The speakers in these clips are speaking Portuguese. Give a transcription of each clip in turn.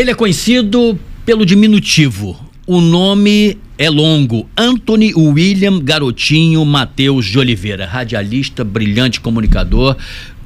Ele é conhecido pelo diminutivo. O nome é longo. Antony William Garotinho Mateus de Oliveira, radialista, brilhante comunicador.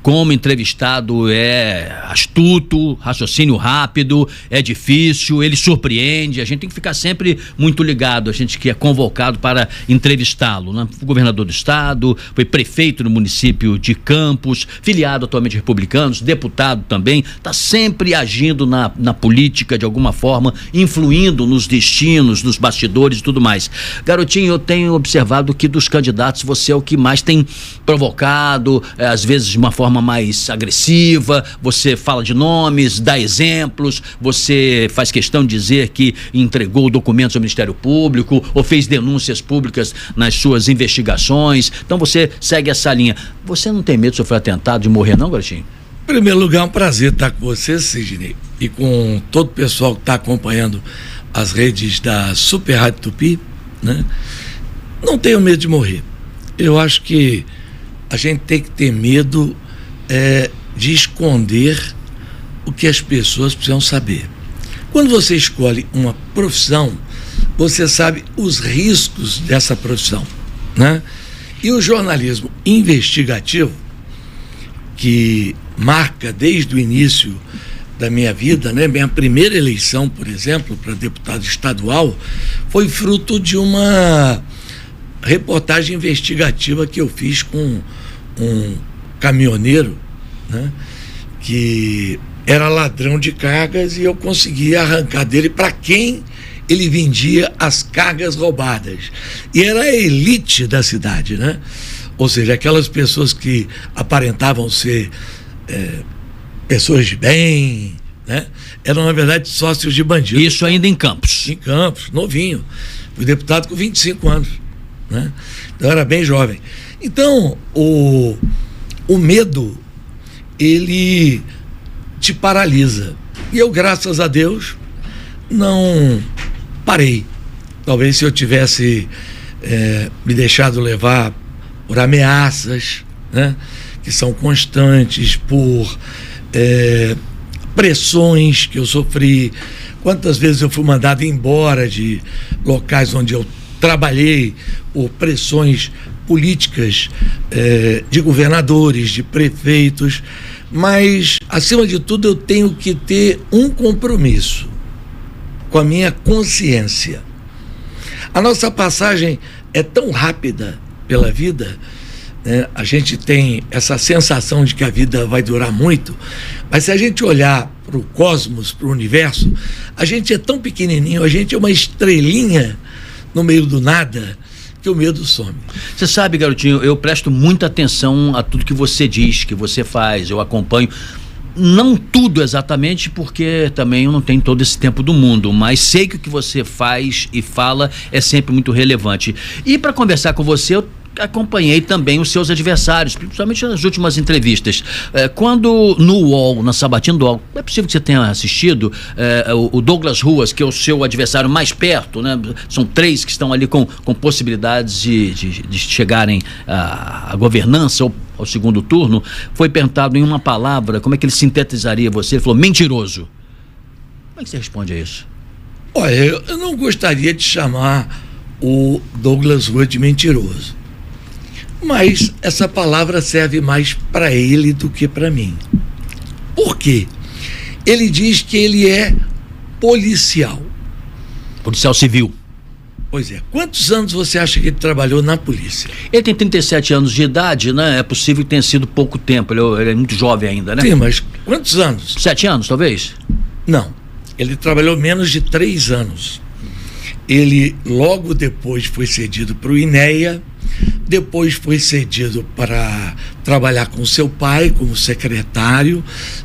Como entrevistado é astuto, raciocínio rápido, é difícil, ele surpreende, a gente tem que ficar sempre muito ligado, a gente que é convocado para entrevistá-lo, né? Governador do estado, foi prefeito no município de Campos, filiado atualmente a Republicanos, deputado também, está sempre agindo na política de alguma forma, influindo nos destinos, nos bastidores e tudo mais. Garotinho, eu tenho observado que dos candidatos você é o que mais tem provocado, às vezes de uma forma mais agressiva, você fala de nomes, dá exemplos, você faz questão de dizer que entregou documentos ao Ministério Público ou fez denúncias públicas nas suas investigações, então você segue essa linha. Você não tem medo de sofrer atentado, de morrer não, Garotinho? Em primeiro lugar, é um prazer estar com você, Sidney, e com todo o pessoal que está acompanhando as redes da Super Rádio Tupi, né? Não tenho medo de morrer. Eu acho que a gente tem que ter medo de esconder o que as pessoas precisam saber. Quando você escolhe uma profissão, você sabe os riscos dessa profissão, né? E o jornalismo investigativo, que marca desde o início da minha vida, né? Minha primeira eleição, por exemplo, para deputado estadual, foi fruto de uma reportagem investigativa que eu fiz com um caminhoneiro, né, que era ladrão de cargas, e eu conseguia arrancar dele para quem ele vendia as cargas roubadas. E era a elite da cidade, né? Ou seja, aquelas pessoas que aparentavam ser pessoas de bem, né? Eram, na verdade, sócios de bandidos. Isso ainda em Campos? Em Campos, novinho. Fui deputado com 25 anos, né? Então, eu era bem jovem. Então, o medo, ele te paralisa. E eu, graças a Deus, não parei. Talvez se eu tivesse me deixado levar por ameaças, né, que são constantes, por pressões que eu sofri. Quantas vezes eu fui mandado embora de locais onde eu trabalhei por pressões políticas de governadores, de prefeitos, mas, acima de tudo, eu tenho que ter um compromisso com a minha consciência. A nossa passagem é tão rápida pela vida, né? A gente tem essa sensação de que a vida vai durar muito, mas se a gente olhar para o cosmos, para o universo, a gente é tão pequenininho, a gente é uma estrelinha no meio do nada, que o medo some. Você sabe, Garotinho, eu presto muita atenção a tudo que você diz, que você faz, eu acompanho. Não tudo exatamente, porque também eu não tenho todo esse tempo do mundo, mas sei que o que você faz e fala é sempre muito relevante. E para conversar com você, eu acompanhei também os seus adversários, principalmente nas últimas entrevistas. Quando no UOL, na Sabatina do UOL, é possível que você tenha assistido o Douglas Ruas, que é o seu adversário mais perto, né? São 3 que estão ali com possibilidades de chegarem à governança ou ao segundo turno. Foi perguntado em uma palavra como é que ele sintetizaria você. Ele falou: mentiroso. Como é que você responde a isso? Olha, eu não gostaria de chamar o Douglas Ruas de mentiroso, mas essa palavra serve mais para ele do que para mim. Por quê? Ele diz que ele é policial. Policial civil. Pois é. Quantos anos você acha que ele trabalhou na polícia? Ele tem 37 anos de idade, né? É possível que tenha sido pouco tempo. Ele é muito jovem ainda, né? Sim, mas quantos anos? 7 anos, talvez? Não. Ele trabalhou menos de 3 anos. Ele logo depois foi cedido para o INEA, depois foi cedido para trabalhar com seu pai como secretário,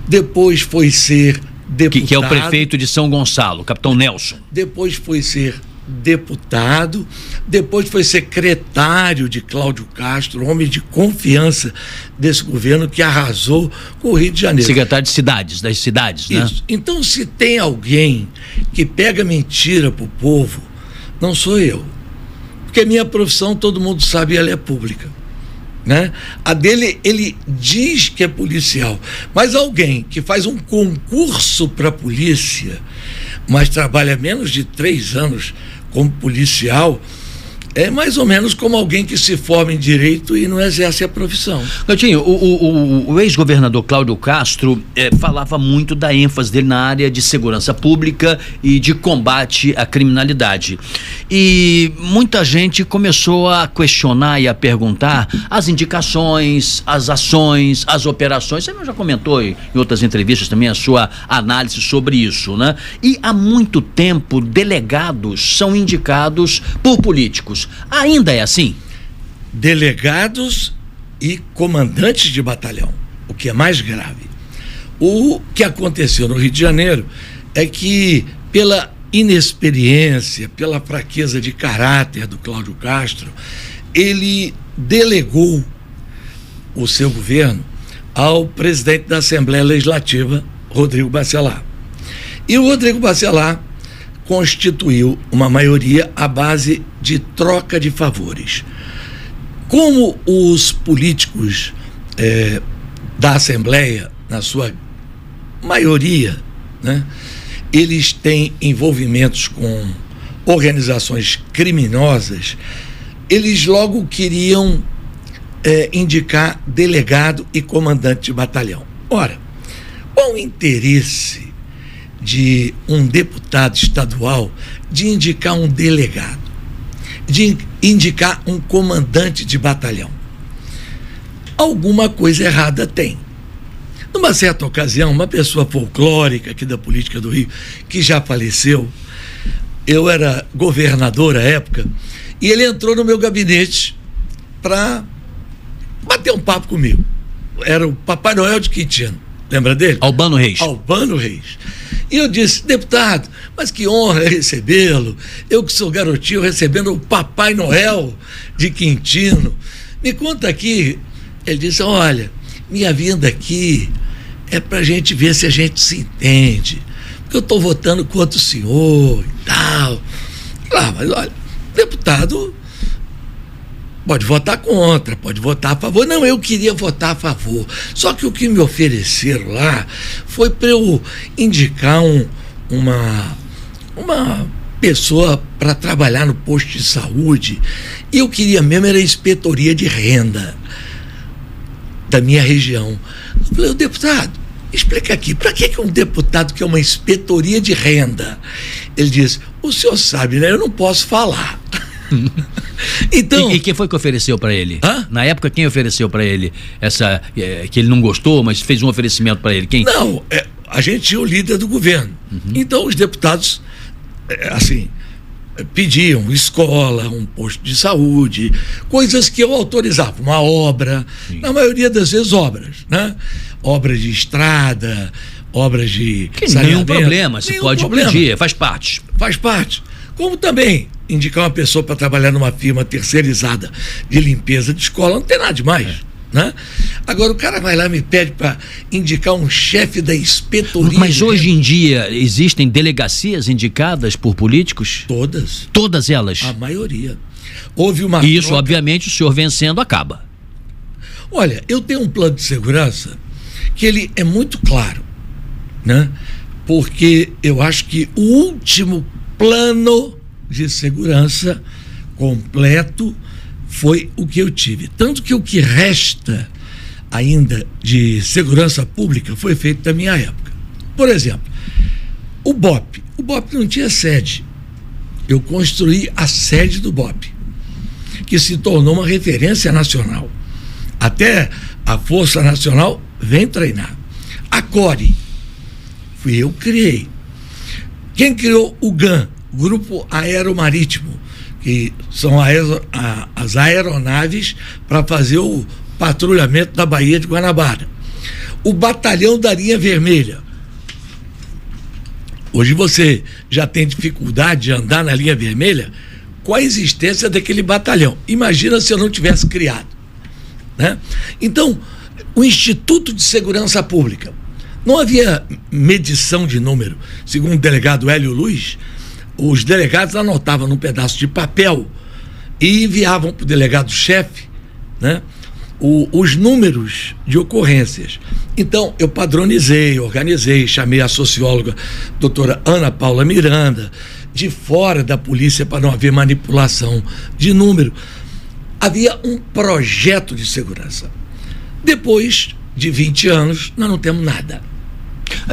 depois foi ser deputado. Que é o prefeito de São Gonçalo, capitão Nelson. Depois foi ser deputado, depois foi secretário de Cláudio Castro, homem de confiança desse governo que arrasou com o Rio de Janeiro. Secretário de cidades, das cidades, né? Isso. Então, se tem alguém que pega mentira pro povo, não sou eu. Porque minha profissão, todo mundo sabe, ela é pública, né? A dele, ele diz que é policial, mas alguém que faz um concurso para a polícia mas trabalha menos de 3 anos como policial, é mais ou menos como alguém que se forma em direito e não exerce a profissão. Coutinho, o ex-governador Cláudio Castro falava muito da ênfase dele na área de segurança pública e de combate à criminalidade. E muita gente começou a questionar e a perguntar as indicações, as ações, as operações. Você já comentou em outras entrevistas também a sua análise sobre isso, né? E há muito tempo delegados são indicados por políticos. Ainda é assim? Delegados e comandantes de batalhão, o que é mais grave. O que aconteceu no Rio de Janeiro é que, pela inexperiência, pela fraqueza de caráter do Cláudio Castro, ele delegou o seu governo ao presidente da Assembleia Legislativa, Rodrigo Bacelar. E o Rodrigo Bacelar constituiu uma maioria à base de troca de favores. Como os políticos da Assembleia, na sua maioria, né, eles têm envolvimentos com organizações criminosas, eles logo queriam indicar delegado e comandante de batalhão. Ora, qual o interesse de um deputado estadual de indicar um delegado, de indicar um comandante de batalhão? Alguma coisa errada tem. Numa certa ocasião, uma pessoa folclórica aqui da política do Rio, que já faleceu, eu era governador à época, e ele entrou no meu gabinete para bater um papo comigo. Era o Papai Noel de Quintino. Lembra dele? Albano Reis. Albano Reis. E eu disse: deputado, mas que honra recebê-lo. Eu que sou garotinho recebendo o Papai Noel de Quintino. Me conta aqui. Ele disse: olha, minha vinda aqui é pra gente ver se a gente se entende. Porque eu estou votando contra o senhor e tal. Mas olha, deputado pode votar contra, pode votar a favor. Não, eu queria votar a favor. Só que o que me ofereceram lá foi para eu indicar uma pessoa para trabalhar no posto de saúde. E eu queria mesmo era a inspetoria de renda da minha região. Eu falei: deputado, explica aqui, para que um deputado quer uma inspetoria de renda? Ele disse: o senhor sabe, né? Eu não posso falar. Então, e quem foi que ofereceu para ele? Hã? Na época, quem ofereceu para ele essa que ele não gostou, mas fez um oferecimento para ele? Quem? Não, a gente tinha o líder do governo. Então os deputados pediam escola, um posto de saúde, coisas que eu autorizava, uma obra. Sim. Na maioria das vezes obras, né? Obras de estrada, obras de nenhum problema, se pode pedir, faz parte. Faz parte. Como também indicar uma pessoa para trabalhar numa firma terceirizada de limpeza de escola, não tem nada demais. Né? Agora o cara vai lá e me pede para indicar um chefe da inspetoria. Mas hoje em dia existem delegacias indicadas por políticos? Todas. Todas elas? A maioria. Houve uma E isso, obviamente, o senhor vencendo acaba. Olha, eu tenho um plano de segurança que ele é muito claro, né? Porque eu acho que o último plano de segurança completo foi o que eu tive. Tanto que o que resta ainda de segurança pública foi feito da minha época. Por exemplo, o BOP. O BOP não tinha sede. Eu construí a sede do BOP, que se tornou uma referência nacional. Até a Força Nacional vem treinar. A CORE, fui eu que criei. Quem criou o GAN, Grupo Aeromarítimo, que são as aeronaves para fazer o patrulhamento da Baía de Guanabara. O Batalhão da Linha Vermelha. Hoje você já tem dificuldade de andar na Linha Vermelha com a existência daquele batalhão. Imagina se eu não tivesse criado, né? Então, o Instituto de Segurança Pública. Não havia medição de número. Segundo o delegado Hélio Luiz, os delegados anotavam num pedaço de papel e enviavam para o delegado-chefe, né, os números de ocorrências. Então, eu padronizei, organizei, chamei a socióloga doutora Ana Paula Miranda, de fora da polícia, para não haver manipulação de número. Havia um projeto de segurança. Depois de 20 anos, nós não temos nada.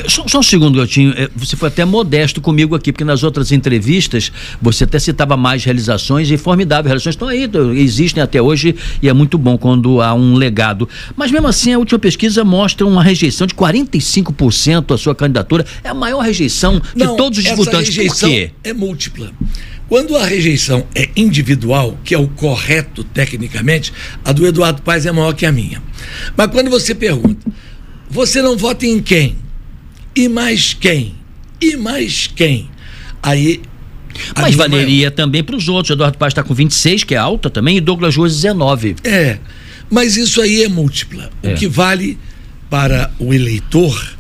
Só um segundo, Garotinho, você foi até modesto comigo aqui, porque nas outras entrevistas você até citava mais realizações, e formidáveis realizações estão aí, existem até hoje, e é muito bom quando há um legado. Mas mesmo assim, a última pesquisa mostra uma rejeição de 45% à sua candidatura. É a maior rejeição de todos os disputantes. Essa rejeição por quê? É múltipla. Quando a rejeição é individual, que é o correto tecnicamente, a do Eduardo Paes é maior que a minha. Mas quando você pergunta, você não vota em quem? E mais quem? E mais quem? Aí. Mas valeria também para os outros. Eduardo Paes está com 26, que é alta também, e Douglas Ruas 19. Mas isso aí é múltipla. O que vale para o eleitor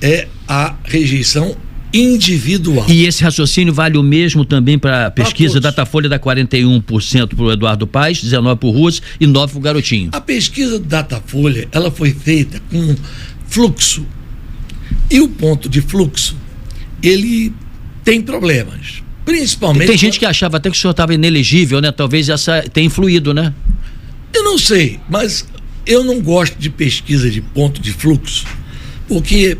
é a rejeição individual. E esse raciocínio vale o mesmo também para a pesquisa Datafolha, dá 41% para o Eduardo Paes, 19% para o Ruas e 9% para o Garotinho. A pesquisa do Datafolha, ela foi feita com fluxo. E o ponto de fluxo, ele tem problemas. Principalmente. Tem gente que achava até que o senhor estava inelegível, né? Talvez essa tenha influído, né? Eu não sei, mas eu não gosto de pesquisa de ponto de fluxo, porque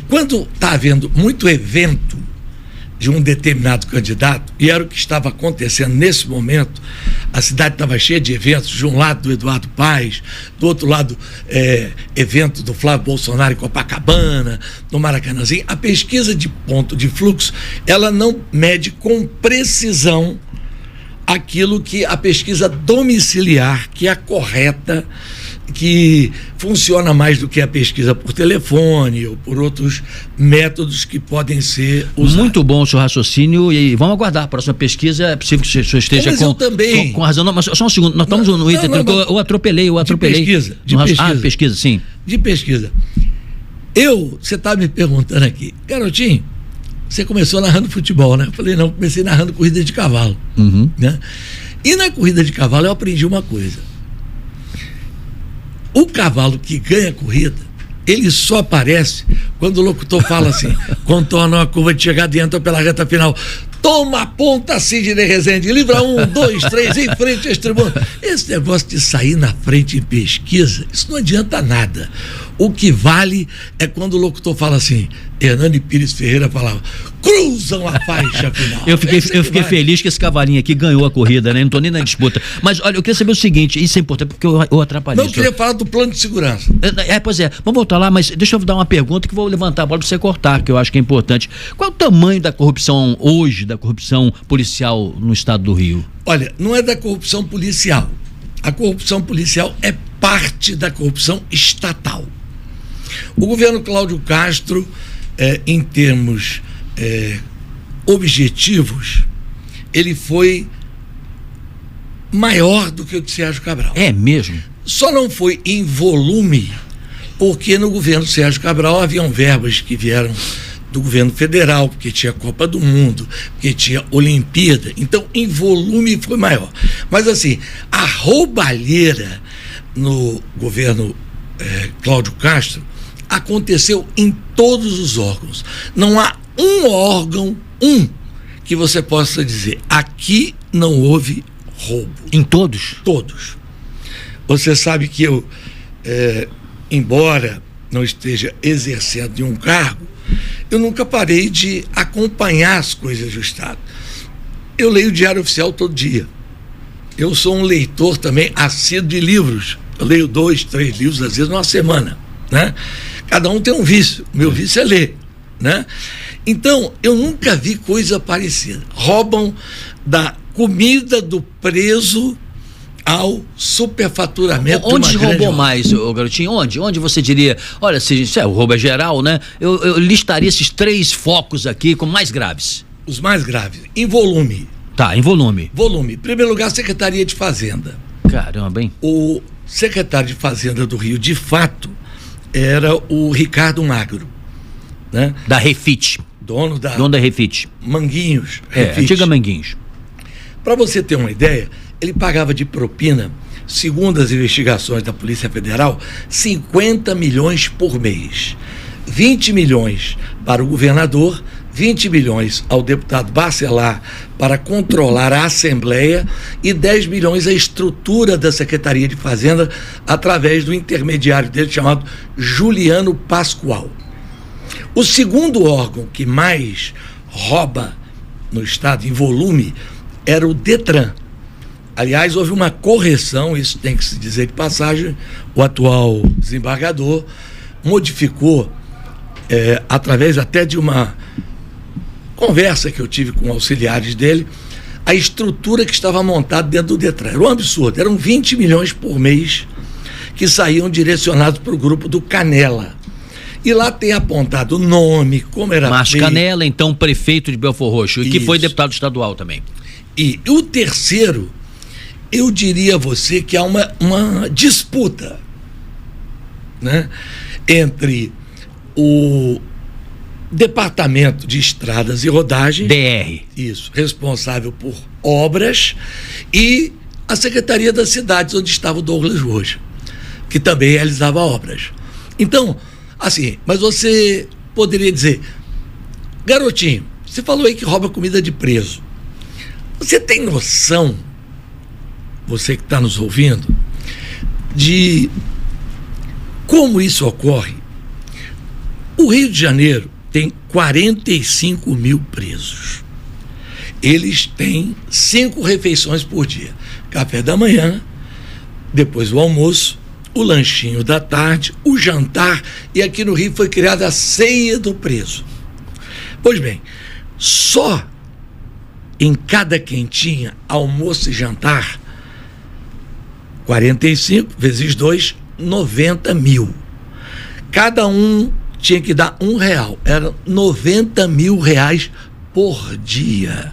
quando está havendo muito evento de um determinado candidato, e era o que estava acontecendo nesse momento, a cidade estava cheia de eventos, de um lado do Eduardo Paes, do outro lado evento do Flávio Bolsonaro em Copacabana, no Maracanãzinho. A pesquisa de ponto de fluxo, ela não mede com precisão aquilo que a pesquisa domiciliar, que é a correta, que funciona mais do que a pesquisa por telefone ou por outros métodos que podem ser usados. Muito bom o seu raciocínio, e vamos aguardar a próxima pesquisa. É possível que o senhor esteja com razão. Não, mas só um segundo, nós estamos no item, eu atropelei. De pesquisa. Pesquisa, sim. De pesquisa. Você está me perguntando aqui, Garotinho, você começou narrando futebol, né? Eu falei, não, comecei narrando corrida de cavalo. Né? E na corrida de cavalo eu aprendi uma coisa. O cavalo que ganha a corrida, ele só aparece quando o locutor fala assim, contorna uma curva de chegada e entra pela reta final. Toma a ponta, Sidney Rezende, livra 1, 2, 3, em frente às tribunas. Esse negócio de sair na frente em pesquisa, isso não adianta nada. O que vale é quando o locutor fala assim, Hernani Pires Ferreira falava, cruzam a faixa final. Eu fiquei feliz que esse cavalinho aqui ganhou a corrida, né? Não estou nem na disputa. Mas olha, eu queria saber o seguinte, isso é importante, porque eu atrapalhei. Não, eu queria falar do plano de segurança. Pois é, vamos voltar lá, mas deixa eu dar uma pergunta que vou levantar a bola para você cortar, que eu acho que é importante. Qual é o tamanho da corrupção hoje, da corrupção policial no estado do Rio? Olha, não é da corrupção policial. A corrupção policial é parte da corrupção estatal. O governo Cláudio Castro, em termos objetivos, ele foi maior do que o de Sérgio Cabral. É mesmo? Só não foi em volume, porque no governo Sérgio Cabral haviam verbas que vieram do governo federal, porque tinha Copa do Mundo, porque tinha Olimpíada. Então, em volume foi maior. Mas, assim, a roubalheira no governo Cláudio Castro aconteceu em todos os órgãos. Não há um órgão, que você possa dizer, aqui não houve roubo. Em todos? Todos. Você sabe que eu, embora não esteja exercendo nenhum cargo, eu nunca parei de acompanhar as coisas do Estado. Eu leio o Diário Oficial todo dia. Eu sou um leitor também assíduo de livros. Eu leio 2, 3 livros, às vezes, numa semana, né? Cada um tem um vício. O meu vício é ler, né? Então, eu nunca vi coisa parecida. Roubam da comida do preso ao superfaturamento. Onde roubou mais, Garotinho? Onde você diria, olha, se o roubo é geral, né? Eu listaria esses 3 focos aqui como mais graves. Os mais graves, em volume. Tá, em volume. Em primeiro lugar, a Secretaria de Fazenda. Caramba, hein? O secretário de Fazenda do Rio, de fato, era o Ricardo Magro, né? Da Refit. Dono da Refit. Manguinhos. Antiga Manguinhos. Para você ter uma ideia, ele pagava de propina segundo as investigações da Polícia Federal, 50 milhões por mês. 20 milhões para o governador, 20 milhões ao deputado Bacelar para controlar a Assembleia e 10 milhões a estrutura da Secretaria de Fazenda através do intermediário dele chamado Juliano Pascoal. O segundo órgão que mais rouba no estado em volume era o Detran. Aliás, houve uma correção, isso tem que se dizer de passagem, o atual desembargador modificou, através até de uma conversa que eu tive com auxiliares dele, a estrutura que estava montada dentro do Detran. Era um absurdo, eram 20 milhões por mês que saíam direcionados para o grupo do Canela. E lá tem apontado o nome, como era... Márcio Canela, então prefeito de Belfor Roxo, e que foi deputado estadual também. E o terceiro, eu diria a você que há uma disputa, né, entre o Departamento de Estradas e Rodagens, DR, isso, responsável por obras, e a Secretaria das Cidades, onde estava o Douglas Rocha, que também realizava obras. Então, assim, mas você poderia dizer, garotinho, você falou aí que rouba comida de preso. Você tem noção, você que está nos ouvindo, de como isso ocorre? O Rio de Janeiro tem 45 mil presos. Eles têm 5 refeições por dia. Café da manhã, depois o almoço, o lanchinho da tarde, o jantar, e aqui no Rio foi criada a ceia do preso. Pois bem, só em cada quentinha, almoço e jantar, 45 vezes 2, 90 mil. Cada um tinha que dar R$1. Era 90 mil reais por dia.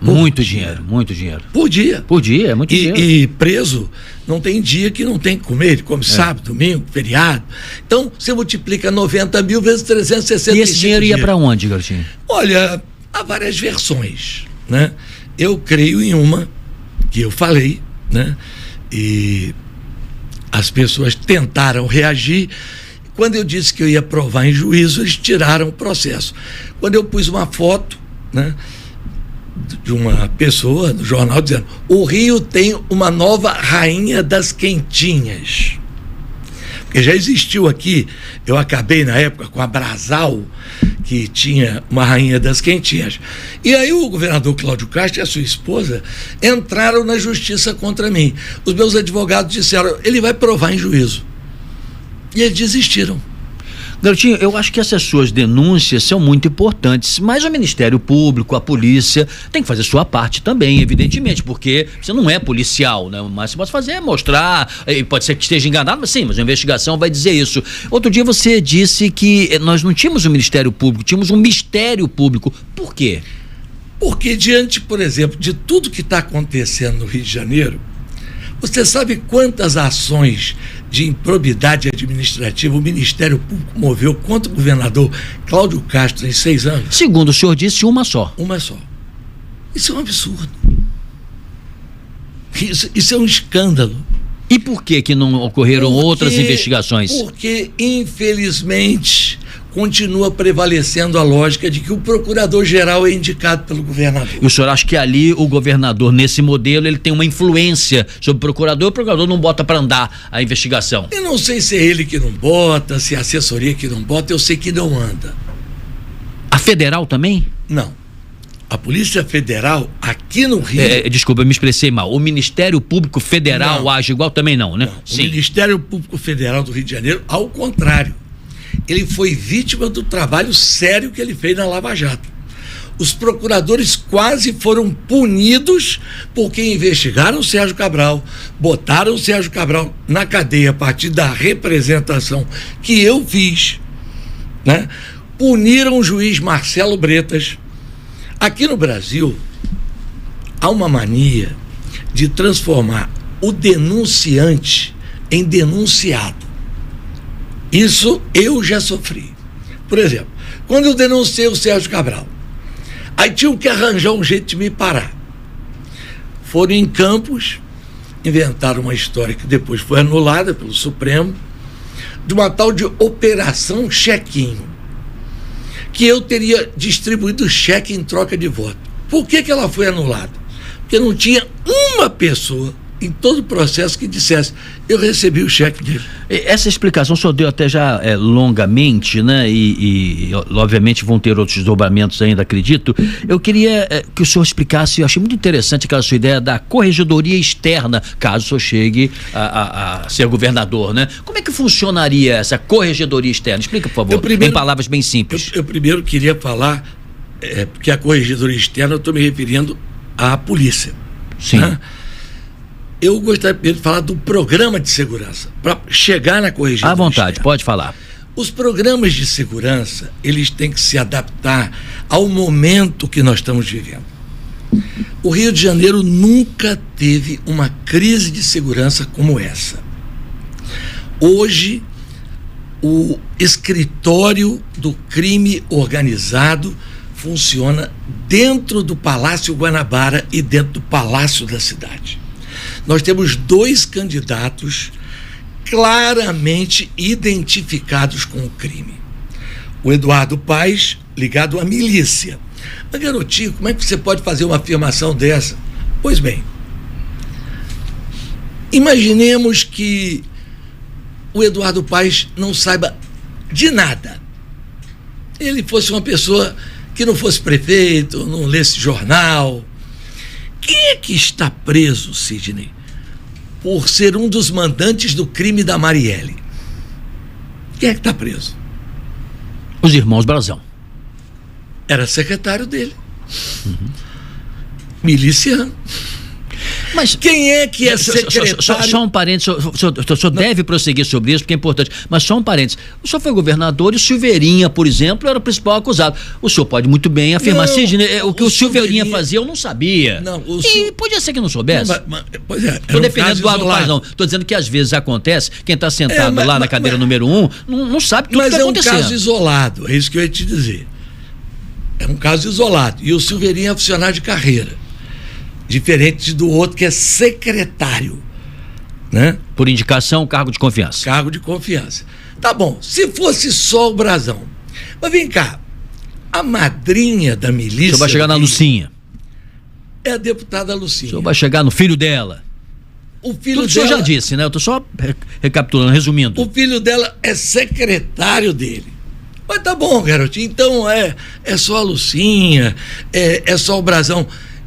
Muito dinheiro, muito dinheiro. Por dia. Por dia, é muito dinheiro. E preso, não tem dia que não tem que comer, ele come sábado, domingo, feriado. Então, você multiplica 90 mil vezes 365 E esse dinheiro ia para onde, garotinho? Olha, há várias versões, né? Eu creio em uma que eu falei, né? E as pessoas tentaram reagir. Quando eu disse que eu ia provar em juízo, eles tiraram o processo. Quando eu pus uma foto, né, de uma pessoa no jornal dizendo: o Rio tem uma nova rainha das quentinhas. Porque já existiu aqui, eu acabei na época com a Brasal, que tinha uma rainha das quentinhas. E aí o governador Cláudio Castro e a sua esposa entraram na justiça contra mim. Os meus advogados disseram: ele vai provar em juízo. E eles desistiram. Garotinho, eu acho que essas suas denúncias são muito importantes, mas o Ministério Público, a polícia, tem que fazer sua parte também, evidentemente, porque você não é policial, né? Mas você pode fazer é mostrar, pode ser que esteja enganado, mas sim, mas a investigação vai dizer isso. Outro dia você disse que nós não tínhamos um Ministério Público, tínhamos um Mistério Público. Por quê? Porque diante, por exemplo, de tudo que está acontecendo no Rio de Janeiro, você sabe quantas ações de improbidade administrativa o Ministério Público moveu contra o governador Cláudio Castro em 6 anos? Segundo o senhor disse, uma só. Uma só. Isso é um absurdo. Isso é um escândalo. E por que não ocorreram outras investigações? Porque, infelizmente, continua prevalecendo a lógica de que o procurador-geral é indicado pelo governador. E o senhor acha que ali o governador, nesse modelo, ele tem uma influência sobre o procurador não bota para andar a investigação? Eu não sei se é ele que não bota, se é a assessoria que não bota, eu sei que não anda. A federal também? Não. A Polícia Federal, aqui no Rio... Desculpa, eu me expressei mal. O Ministério Público Federal não age igual também não, né? Não. Sim. O Ministério Público Federal do Rio de Janeiro, ao contrário, ele foi vítima do trabalho sério que ele fez na Lava Jato. Os procuradores quase foram punidos porque investigaram o Sérgio Cabral, botaram o Sérgio Cabral na cadeia a partir da representação que eu fiz, né? Puniram o juiz Marcelo Bretas. Aqui no Brasil, há uma mania de transformar o denunciante em denunciado. Isso eu já sofri. Por exemplo, quando eu denunciei o Sérgio Cabral, aí tinham que arranjar um jeito de me parar. Foram em Campos, inventaram uma história que depois foi anulada pelo Supremo, de uma tal de Operação Chequinho, que eu teria distribuído cheque em troca de voto. Por que ela foi anulada? Porque não tinha uma pessoa em todo o processo que dissesse: eu recebi o cheque dele. Essa explicação o senhor deu até já longamente, né? E obviamente vão ter outros desdobramentos ainda, acredito. Eu queria que o senhor explicasse, eu achei muito interessante aquela sua ideia da corregedoria externa, caso o senhor chegue a ser governador, né? Como é que funcionaria essa corregedoria externa? Explica, por favor, em palavras bem simples. Eu primeiro queria falar, porque a corregedoria externa, eu estou me referindo à polícia. Sim. Né? Eu gostaria primeiro de falar do programa de segurança, para chegar na corregedoria. À vontade, externa. pode falar. Os programas de segurança, eles têm que se adaptar ao momento que nós estamos vivendo. O Rio de Janeiro nunca teve uma crise de segurança como essa. Hoje, o escritório do crime organizado funciona dentro do Palácio Guanabara e dentro do Palácio da Cidade. Nós temos 2 candidatos claramente identificados com o crime. O Eduardo Paes, ligado à milícia. Mas, garotinho, como é que você pode fazer uma afirmação dessa? Pois bem, imaginemos que o Eduardo Paes não saiba de nada. Ele fosse uma pessoa que não fosse prefeito, não lesse jornal. Quem é que está preso, Sidney, por ser um dos mandantes do crime da Marielle? Quem é que está preso? Os irmãos Brazão. Era secretário dele. Miliciano. Mas quem é que é secretário? Só um parênteses, o senhor deve prosseguir sobre isso, porque é importante, mas só um parênteses. O senhor foi governador e o Silveirinha, por exemplo, era o principal acusado. O senhor pode muito bem afirmar, Sidney, o que o Silveirinha fazia eu não sabia. Não, e podia ser que não soubesse. Pois é. Estou defendendo o Eduardo Paes, não. Estou dizendo que às vezes acontece, quem está sentado lá na cadeira número 1 não sabe tudo que está acontecendo. Mas é um caso isolado, é isso que eu ia te dizer. É um caso isolado. E o Silveirinha é funcionário de carreira, diferente do outro que é secretário, né? Por indicação, cargo de confiança. Cargo de confiança. Tá bom, se fosse só o Brazão. Mas vem cá, a madrinha da milícia... O senhor vai chegar na Lucinha. É a deputada Lucinha. O senhor vai chegar no filho dela. O filho dela... O senhor já disse, né? Eu estou só recapitulando, resumindo. O filho dela é secretário dele. Mas tá bom, garotinho, então é só a Lucinha, é só o Brazão.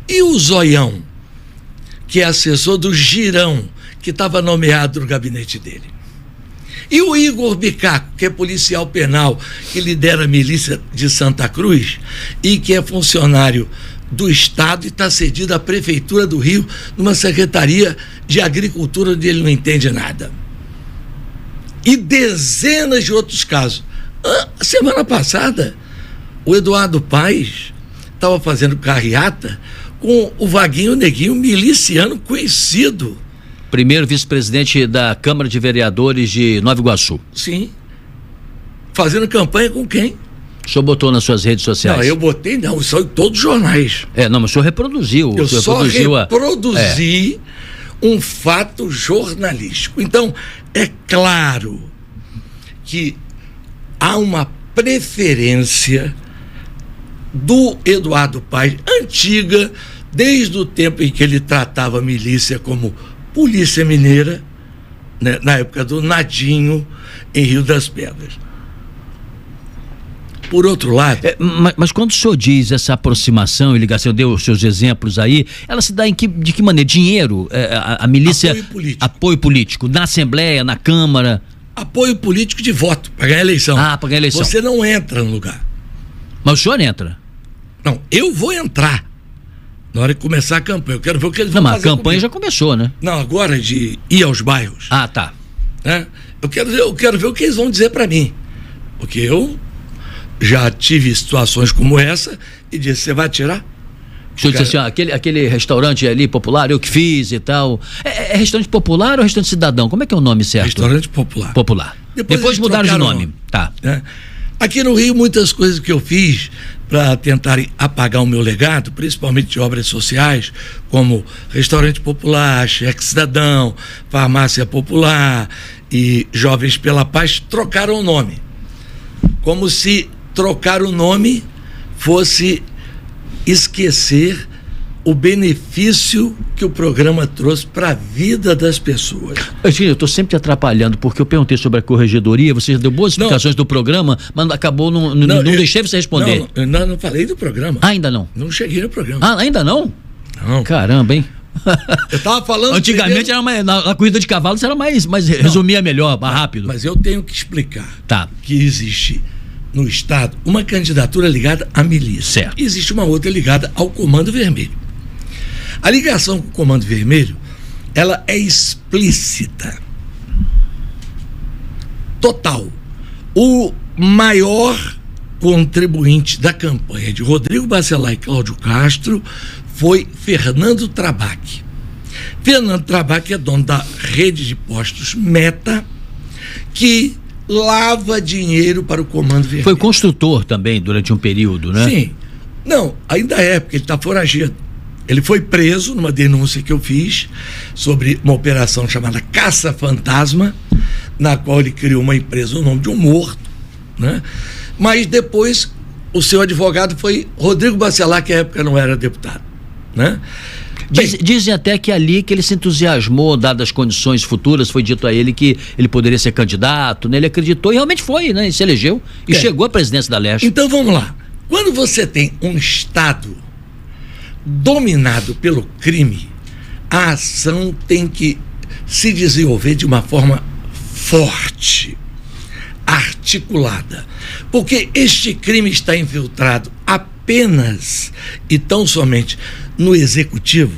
E o Zoião, que é assessor do Girão, que estava nomeado no gabinete dele? E o Igor Bicaco, que é policial penal, que lidera a milícia de Santa Cruz e que é funcionário do Estado e está cedido à Prefeitura do Rio, numa Secretaria de Agricultura onde ele não entende nada. E dezenas de outros casos. Semana passada, o Eduardo Paes estava fazendo carreata com o Vaguinho Neguinho, miliciano conhecido. Primeiro vice-presidente da Câmara de Vereadores de Nova Iguaçu. Sim. Fazendo campanha com quem? O senhor botou nas suas redes sociais? Não, eu botei não, isso em todos os jornais. Não, mas o senhor reproduziu. Eu só reproduzi um fato jornalístico. Então, é claro que há uma preferência do Eduardo Paes, antiga, desde o tempo em que ele tratava a milícia como Polícia Mineira, né, na época do Nadinho, em Rio das Pedras. Por outro lado... Mas quando o senhor diz essa aproximação e ligação, deu os seus exemplos aí, ela se dá de que maneira? Dinheiro? A milícia... Apoio político. Apoio político. Na Assembleia, na Câmara... Apoio político de voto, para ganhar eleição. Para ganhar eleição. Você não entra no lugar. Mas o senhor entra? Não, eu vou entrar na hora de começar a campanha. Eu quero ver o que eles vão fazer. Mas a campanha já começou, né? Não, agora de ir aos bairros. Tá. Né? Eu quero ver o que eles vão dizer para mim. Porque eu já tive situações como essa e disse: você vai tirar? O senhor disse assim, aquele restaurante ali popular, eu que fiz e tal. É restaurante popular ou restaurante cidadão? Como é que é o nome certo? Restaurante popular. Popular. Depois mudaram de nome. Tá. Né? Aqui no Rio, muitas coisas que eu fiz para tentar apagar o meu legado, principalmente de obras sociais, como Restaurante Popular, Cheque Cidadão, Farmácia Popular e Jovens pela Paz, trocaram o nome. Como se trocar o nome fosse esquecer o benefício que o programa trouxe para a vida das pessoas. Eu estou sempre te atrapalhando, porque eu perguntei sobre a corregedoria, você deu boas explicações do programa, mas acabou, não deixei você responder. Não falei do programa. Ainda não? Não cheguei no programa. Ainda não? Não. Caramba, hein? Eu estava falando... Antigamente era na corrida de cavalos era mais resumia melhor, mais rápido. Mas eu tenho que explicar que existe no Estado uma candidatura ligada à milícia. Certo. Existe uma outra ligada ao Comando Vermelho. A ligação com o Comando Vermelho, ela é explícita. Total. O maior contribuinte da campanha de Rodrigo Bacelar e Cláudio Castro foi Fernando Trabac. Fernando Trabac é dono da rede de postos Meta, que lava dinheiro para o Comando Vermelho. Foi construtor também durante um período, né? Sim. Não, ainda é, porque ele está foragido. Ele foi preso numa denúncia que eu fiz sobre uma operação chamada Caça Fantasma, na qual ele criou uma empresa no nome de um morto, né? Mas depois o seu advogado foi Rodrigo Bacelar, que à época não era deputado, né? Dizem até que ali que ele se entusiasmou, dadas as condições futuras, foi dito a ele que ele poderia ser candidato, né? Ele acreditou e realmente foi, né? Ele se elegeu e chegou à presidência da Leste. Então vamos lá. Quando você tem um Estado dominado pelo crime, a ação tem que se desenvolver de uma forma forte, articulada, porque este crime está infiltrado apenas e tão somente no executivo,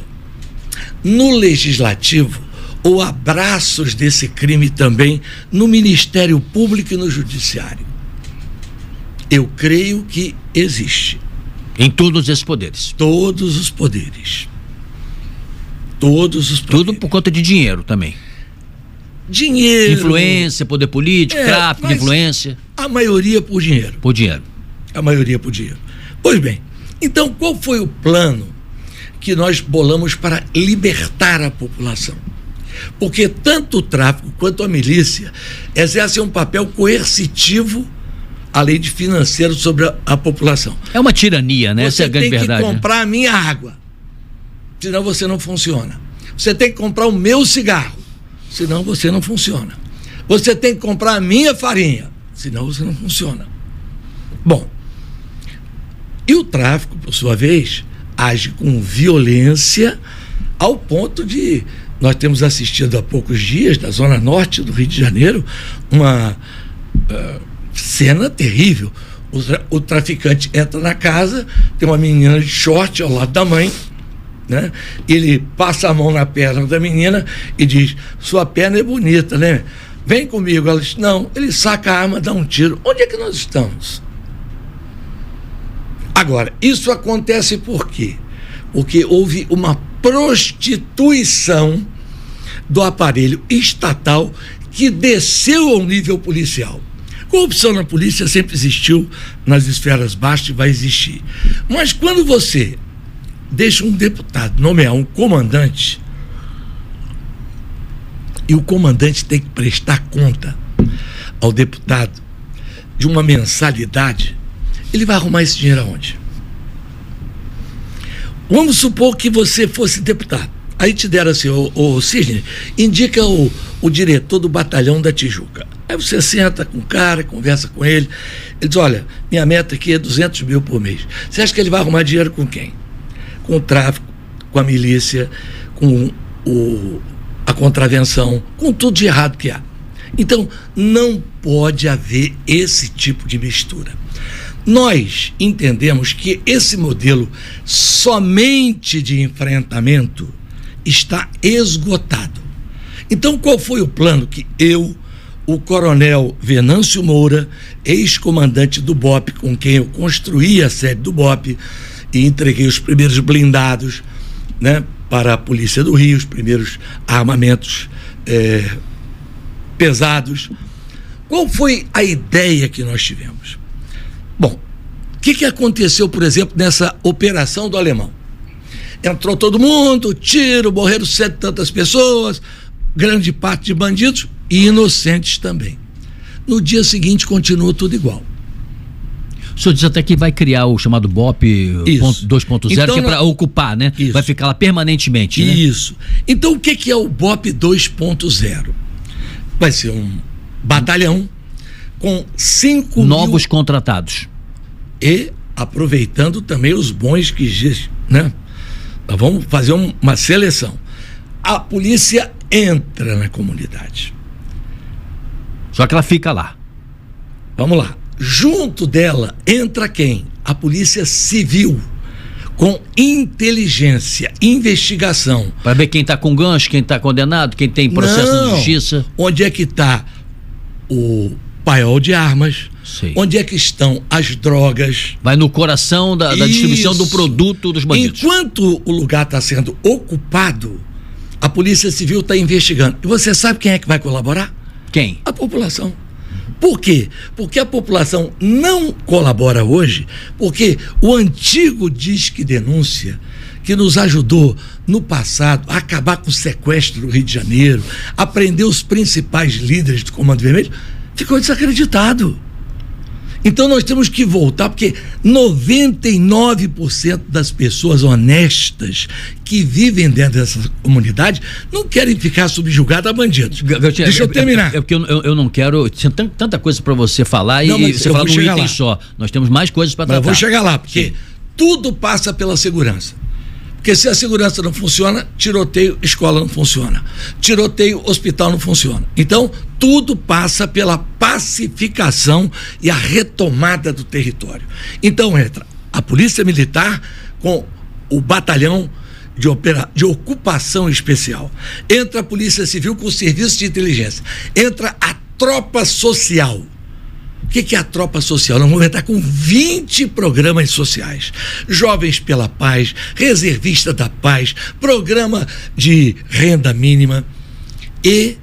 no legislativo, ou há braços desse crime também no Ministério Público e no Judiciário. Eu creio que existe. Em todos esses poderes. Todos os poderes. Todos os poderes. Tudo por conta de dinheiro também. Dinheiro. Influência, poder político, tráfico de influência. A maioria por dinheiro. Por dinheiro. A maioria por dinheiro. Pois bem, então qual foi o plano que nós bolamos para libertar a população? Porque tanto o tráfico quanto a milícia exercem um papel coercitivo, além de financeiro, sobre a população. É uma tirania, né? Essa é a grande verdade. Você tem que comprar a minha água, senão você não funciona. Você tem que comprar o meu cigarro, senão você não funciona. Você tem que comprar a minha farinha, senão você não funciona. Bom, e o tráfico, por sua vez, age com violência ao ponto de... Nós temos assistido há poucos dias, na zona norte do Rio de Janeiro, uma... cena terrível. O traficante entra na casa, tem uma menina de short ao lado da mãe, né? Ele passa a mão na perna da menina e diz: sua perna é bonita, né? Vem comigo. Ela diz: não. Ele saca a arma, dá um tiro. Onde é que nós estamos? Agora, isso acontece por quê? Porque houve uma prostituição do aparelho estatal que desceu ao nível policial. Corrupção na polícia sempre existiu nas esferas baixas e vai existir. Mas quando você deixa um deputado nomear um comandante, e o comandante tem que prestar conta ao deputado de uma mensalidade, ele vai arrumar esse dinheiro aonde? Vamos supor que você fosse deputado. Aí te deram assim: ô Sidney, indica o diretor do batalhão da Tijuca. Aí você senta com o cara, conversa com ele. Ele diz: olha, minha meta aqui é 200 mil por mês. Você acha que ele vai arrumar dinheiro com quem? Com o tráfico, com a milícia, com a contravenção, com tudo de errado que há. Então, não pode haver esse tipo de mistura. Nós entendemos que esse modelo somente de enfrentamento está esgotado. Então, qual foi o plano que o coronel Venâncio Moura, ex-comandante do BOPE, com quem eu construí a sede do BOPE e entreguei os primeiros blindados, né, para a Polícia do Rio, os primeiros armamentos pesados. Qual foi a ideia que nós tivemos? Bom, o que aconteceu, por exemplo, nessa operação do Alemão? Entrou todo mundo, tiro, morreram 100 e tantas pessoas, grande parte de bandidos e inocentes também. No dia seguinte continua tudo igual. O senhor diz até que vai criar o chamado BOP 2.0, então, que é para ocupar, né? Isso. Vai ficar lá permanentemente, né? Isso. Então o que é o BOP 2.0? Vai ser um batalhão com 5 novos contratados. E aproveitando também os bons que existem, né? Nós vamos fazer uma seleção. A polícia entra na comunidade. Só que ela fica lá. Vamos lá. Junto dela entra quem? A Polícia Civil, com inteligência, investigação. Para ver quem está com gancho, quem está condenado, quem tem processo de justiça. Onde é que está o paiol de armas? Sei. Onde é que estão as drogas? Vai no coração da distribuição do produto dos bandidos. Enquanto o lugar está sendo ocupado, a Polícia Civil está investigando. E você sabe quem é que vai colaborar? Quem? A população. Por quê? Porque a população não colabora hoje, porque o antigo Disque Denúncia, que nos ajudou no passado a acabar com o sequestro do Rio de Janeiro, a prender os principais líderes do Comando Vermelho, ficou desacreditado. Então nós temos que voltar, porque 99% das pessoas honestas que vivem dentro dessa comunidade não querem ficar subjugadas a bandidos. Deixa eu terminar. É porque eu não quero. Tinha tanta coisa para você falar e você falar num item só. Nós temos mais coisas para tratar. Mas eu vou chegar lá, porque tudo passa pela segurança. Porque se a segurança não funciona, tiroteio, escola não funciona. Tiroteio, hospital não funciona. Então, tudo passa pela pacificação e a retomada do território. Então, entra a Polícia Militar com o batalhão de ocupação especial. Entra a Polícia Civil com o serviço de inteligência. Entra a tropa social. O que é a tropa social? Nós vamos entrar com 20 programas sociais. Jovens pela Paz, Reservista da Paz, programa de renda mínima. E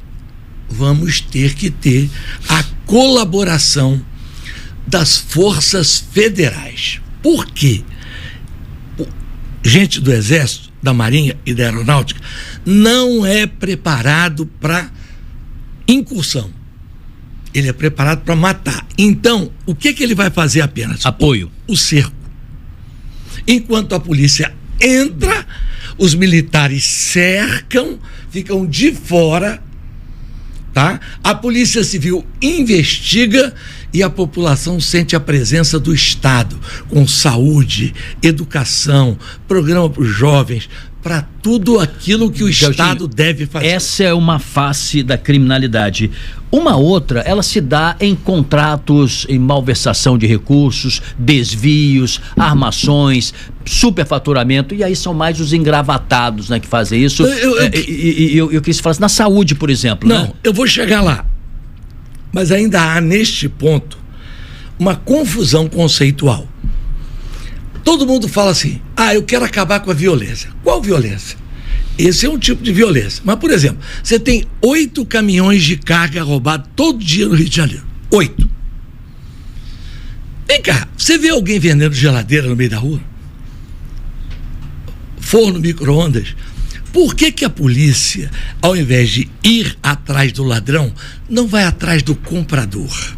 vamos ter que ter a colaboração das forças federais. Por quê? Gente do Exército, da Marinha e da Aeronáutica não é preparado para incursão. Ele é preparado para matar. Então, o que ele vai fazer apenas? Apoio. O cerco. Enquanto a polícia entra, os militares cercam, ficam de fora, tá? A Polícia Civil investiga e a população sente a presença do Estado, com saúde, educação, programa para os jovens, para tudo aquilo que o Estado deve fazer. Essa é uma face da criminalidade. Uma outra, ela se dá em contratos, em malversação de recursos, desvios, armações, superfaturamento, e aí são mais os engravatados, né, que fazem isso. Eu queria que você falasse na saúde, por exemplo. Não, né? Eu vou chegar lá. Mas ainda há, neste ponto, uma confusão conceitual. Todo mundo fala assim, eu quero acabar com a violência. Qual violência? Esse é um tipo de violência. Mas, por exemplo, você tem 8 caminhões de carga roubados todo dia no Rio de Janeiro. 8. Vem cá, você vê alguém vendendo geladeira no meio da rua? Forno, micro-ondas? Por que a polícia, ao invés de ir atrás do ladrão, não vai atrás do comprador?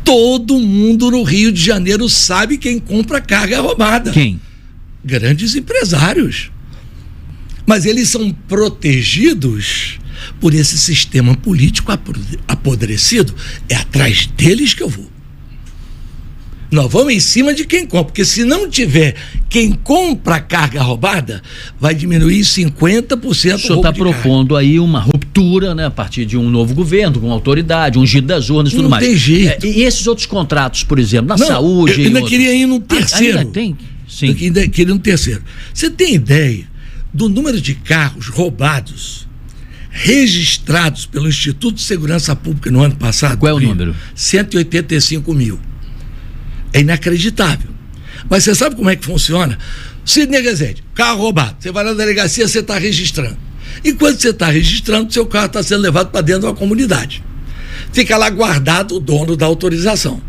Todo mundo no Rio de Janeiro sabe quem compra carga roubada. Quem? Grandes empresários. Mas eles são protegidos por esse sistema político apodrecido. É atrás deles que eu vou. Nós vamos em cima de quem compra, porque se não tiver quem compra carga roubada, vai diminuir 50% o senhor está propondo aí uma ruptura, né, a partir de um novo governo, com autoridade, um giro das urnas e tudo mais. Não tem jeito. E esses outros contratos, por exemplo, na saúde... Eu ainda queria ir no terceiro. Ainda tem? Sim. Eu ainda queria ir no terceiro. Você tem ideia do número de carros roubados registrados pelo Instituto de Segurança Pública no ano passado? Qual é o número? 185 mil. É inacreditável. Mas você sabe como é que funciona? Sidney Rezende, carro roubado. Você vai na delegacia, você está registrando. E quando você está registrando, seu carro está sendo levado para dentro de uma comunidade. fica lá guardado o dono da autorização.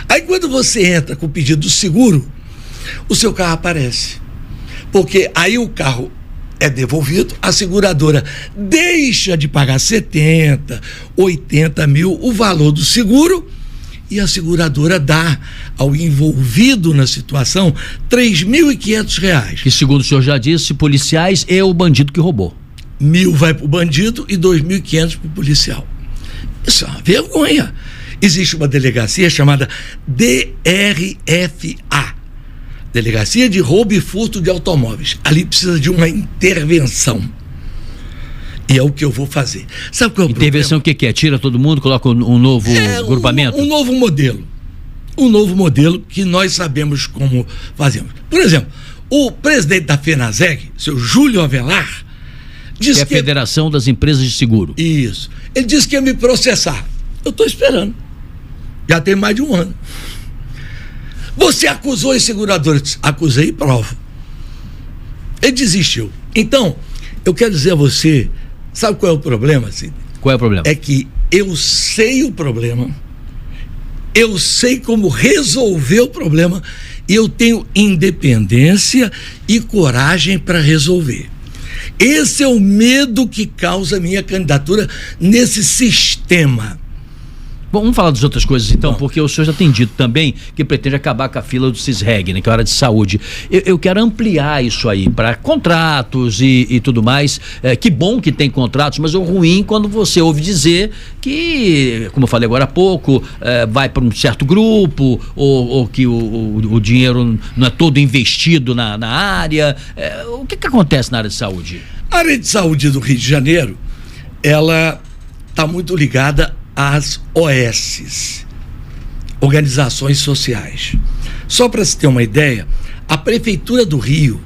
Aí quando você entra com o pedido do seguro, o seu carro aparece. Porque aí o carro é devolvido, a seguradora deixa de pagar 70, 80 mil o valor do seguro e a seguradora dá ao envolvido na situação R$3.500. Que, segundo o senhor já disse, policiais e o bandido que roubou. 1.000 vai para o bandido e 2.500 para o policial. Isso é uma vergonha. Existe uma delegacia chamada DRFA, Delegacia de Roubo e Furto de Automóveis. Ali precisa de uma intervenção. E é o que eu vou fazer. Sabe qual é o intervenção? O que é? Tira todo mundo, coloca um novo agrupamento? Um novo modelo. Um novo modelo que nós sabemos como fazemos. Por exemplo, o presidente da FENASEG, seu Júlio Avelar, disse que é a Federação das Empresas de Seguro. Isso. Ele disse que ia me processar. Eu estou esperando. Já tem mais de um ano. Você acusou os seguradores? Acusei e provo. Ele desistiu. Então, eu quero dizer a você, sabe qual é o problema, Cid? Qual é o problema? É que eu sei o problema, eu sei como resolver o problema e eu tenho independência e coragem para resolver. Esse é o medo que causa a minha candidatura nesse sistema. Bom, vamos falar das outras coisas então, porque o senhor já tem dito também que pretende acabar com a fila do CISREG, né, que é a área de saúde. Eu quero ampliar isso aí para contratos e tudo mais. Que bom que tem contratos, mas é ruim quando você ouve dizer que, como eu falei agora há pouco, vai para um certo grupo ou que o dinheiro não é todo investido na área. O que acontece na área de saúde? A área de saúde do Rio de Janeiro, ela está muito ligada às OS, organizações sociais. Só para se ter uma ideia, a Prefeitura do Rio,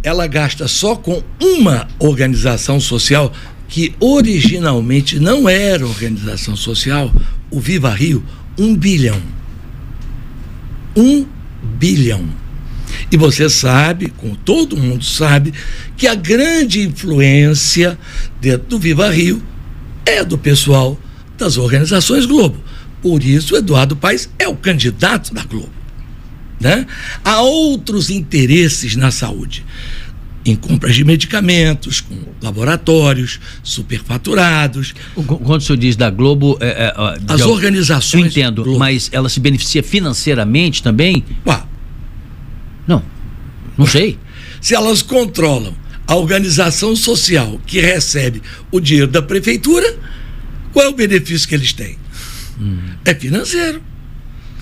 ela gasta só com uma organização social que originalmente não era organização social, o Viva Rio, 1 bilhão. 1 bilhão. E você sabe, como todo mundo sabe, que a grande influência dentro do Viva Rio é do pessoal das organizações Globo. Por isso, Eduardo Paes é o candidato da Globo, né? Há outros interesses na saúde, em compras de medicamentos, com laboratórios superfaturados. Quando o senhor diz da Globo... as organizações... Eu entendo, Globo. Mas ela se beneficia financeiramente também? Não sei. Se elas controlam a organização social que recebe o dinheiro da prefeitura, qual é o benefício que eles têm? É financeiro.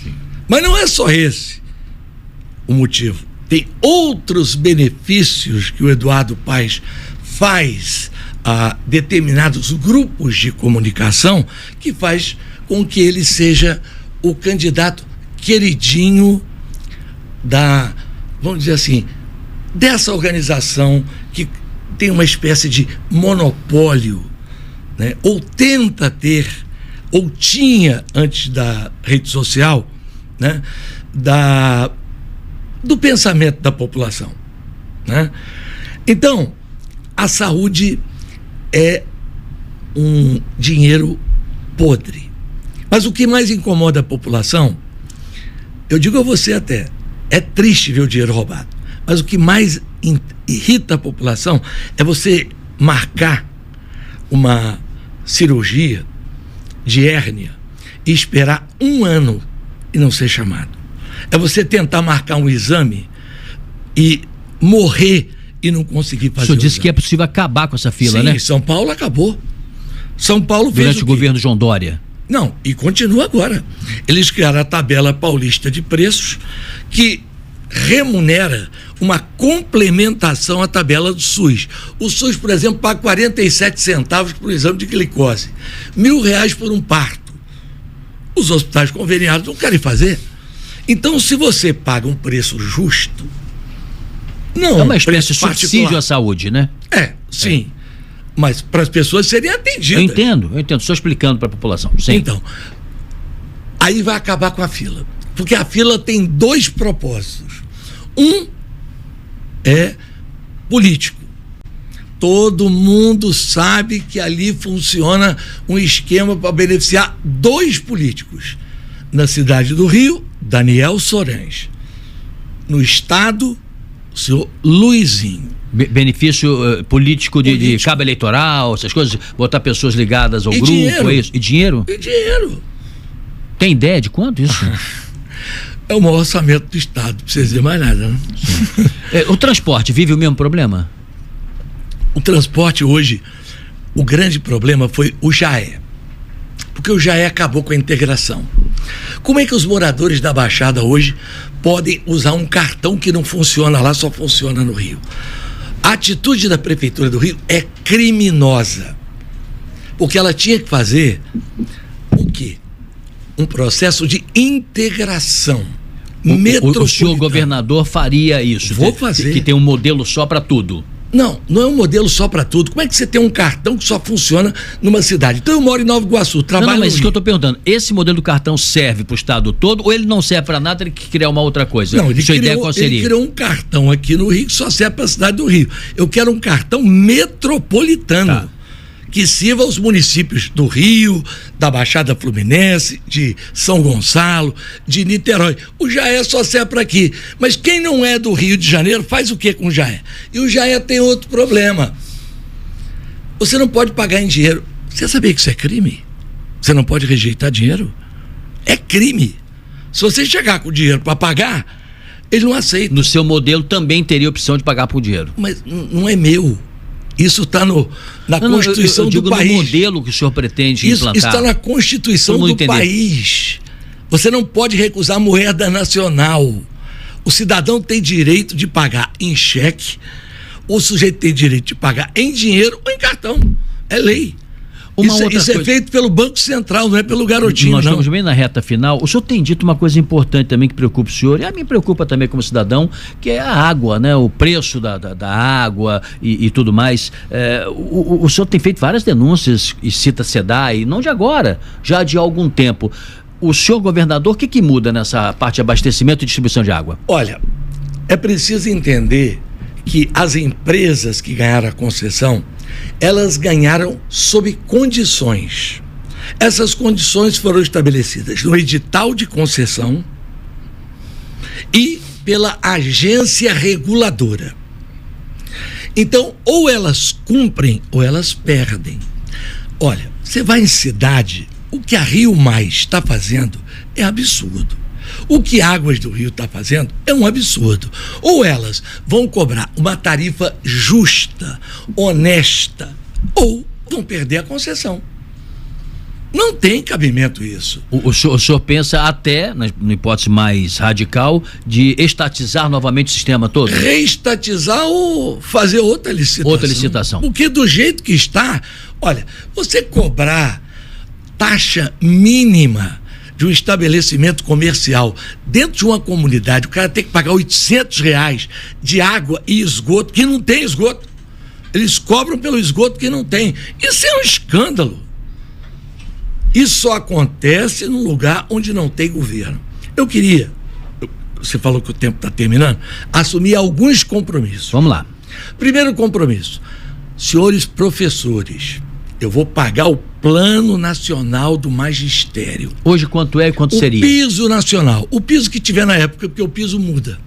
Sim. Mas não é só esse o motivo. Tem outros benefícios que o Eduardo Paes faz a determinados grupos de comunicação que faz com que ele seja o candidato queridinho da, vamos dizer assim, dessa organização que tem uma espécie de monopólio, né? Ou tenta ter, ou tinha antes da rede social, né? Do pensamento da população, né? Então, a saúde é um dinheiro podre. Mas o que mais incomoda a população, eu digo a você até, é triste ver o dinheiro roubado, mas o que mais irrita a população é você marcar uma cirurgia de hérnia e esperar 1 ano e não ser chamado. É você tentar marcar um exame e morrer e não conseguir fazer. O senhor disse que é possível acabar com essa fila, né? Sim, São Paulo acabou. São Paulo fez durante o governo João Dória. Não, e continua agora. Eles criaram a tabela paulista de preços que remunera uma complementação à tabela do SUS. O SUS, por exemplo, paga 47 centavos por exame de glicose, R$1.000 por um parto. Os hospitais conveniados não querem fazer. Então, se você paga um preço justo, não é uma espécie de subsídio à saúde, né? Sim. Mas para as pessoas serem atendidas. Eu entendo, só explicando para a população. Sim. Então, aí vai acabar com a fila. Porque a fila tem 2 propósitos. Um é político. Todo mundo sabe que ali funciona um esquema para beneficiar 2 políticos. Na cidade do Rio, Daniel Sorães. No estado, o senhor Luizinho. Benefício político de cabo eleitoral, essas coisas, botar pessoas ligadas ao grupo, dinheiro. É isso? E dinheiro? E dinheiro. Tem ideia de quanto isso? É o maior orçamento do estado, não precisa dizer mais nada, né? O transporte vive o mesmo problema? O transporte hoje, o grande problema foi o Jaé. Porque o Jaé acabou com a integração. Como é que os moradores da Baixada hoje podem usar um cartão que não funciona lá, só funciona no Rio? A atitude da Prefeitura do Rio é criminosa. Porque ela tinha que fazer o quê? Um processo de integração metropolitana. O senhor governador faria isso? Vou fazer. Que tem um modelo só para tudo. Não é um modelo só para tudo. Como é que você tem um cartão que só funciona numa cidade? Então eu moro em Nova Iguaçu, trabalho mas no isso Rio. que eu estou perguntando, esse modelo do cartão serve para o estado todo ou ele não serve para nada, ele quer criar uma outra coisa? Não, ele criou um cartão aqui no Rio que só serve para a cidade do Rio. Eu quero um cartão metropolitano. Tá. Que sirva aos municípios do Rio, da Baixada Fluminense, de São Gonçalo, de Niterói. O Jaé só serve para aqui. Mas quem não é do Rio de Janeiro faz o que com o Jaé? E o Jaé tem outro problema. Você não pode pagar em dinheiro. Você sabia que isso é crime? Você não pode rejeitar dinheiro? É crime. Se você chegar com dinheiro para pagar, ele não aceita. No seu modelo também teria opção de pagar por dinheiro. Mas não é meu. Isso está na Constituição do país. No modelo que o senhor pretende implantar. Isso está na Constituição do país. Você não pode recusar moeda nacional. O cidadão tem direito de pagar em cheque, o sujeito tem direito de pagar em dinheiro ou em cartão. É lei. Isso é feito pelo Banco Central, não é pelo garotinho. Nós estamos bem na reta final. O senhor tem dito uma coisa importante também que preocupa o senhor, e a mim preocupa também como cidadão, que é a água, né? O preço da água e tudo mais. O senhor tem feito várias denúncias e cita SEDAI, não de agora, já de algum tempo. O senhor governador, o que muda nessa parte de abastecimento e distribuição de água? Olha, é preciso entender que as empresas que ganharam a concessão, elas ganharam sob condições. Essas condições foram estabelecidas no edital de concessão e pela agência reguladora. Então, ou elas cumprem ou elas perdem. Olha, você vai em cidade, o que a Rio Mais está fazendo é absurdo. O que Águas do Rio está fazendo é um absurdo. Ou elas vão cobrar uma tarifa justa, honesta, ou vão perder a concessão. Não tem cabimento isso. O senhor pensa até, na hipótese mais radical, de estatizar novamente o sistema todo? Reestatizar ou fazer outra licitação. Outra licitação. Porque do jeito que está, olha, você cobrar taxa mínima de um estabelecimento comercial dentro de uma comunidade, o cara tem que pagar R$800 de água e esgoto, que não tem esgoto. Eles cobram pelo esgoto que não tem. Isso é um escândalo. Isso só acontece num lugar onde não tem governo. Eu queria, você falou que o tempo está terminando, assumir alguns compromissos. Vamos lá. Primeiro compromisso, senhores professores, eu vou pagar o Plano Nacional do Magistério. Hoje quanto é e quanto seria? O piso nacional, o piso que tiver na época, porque o piso muda,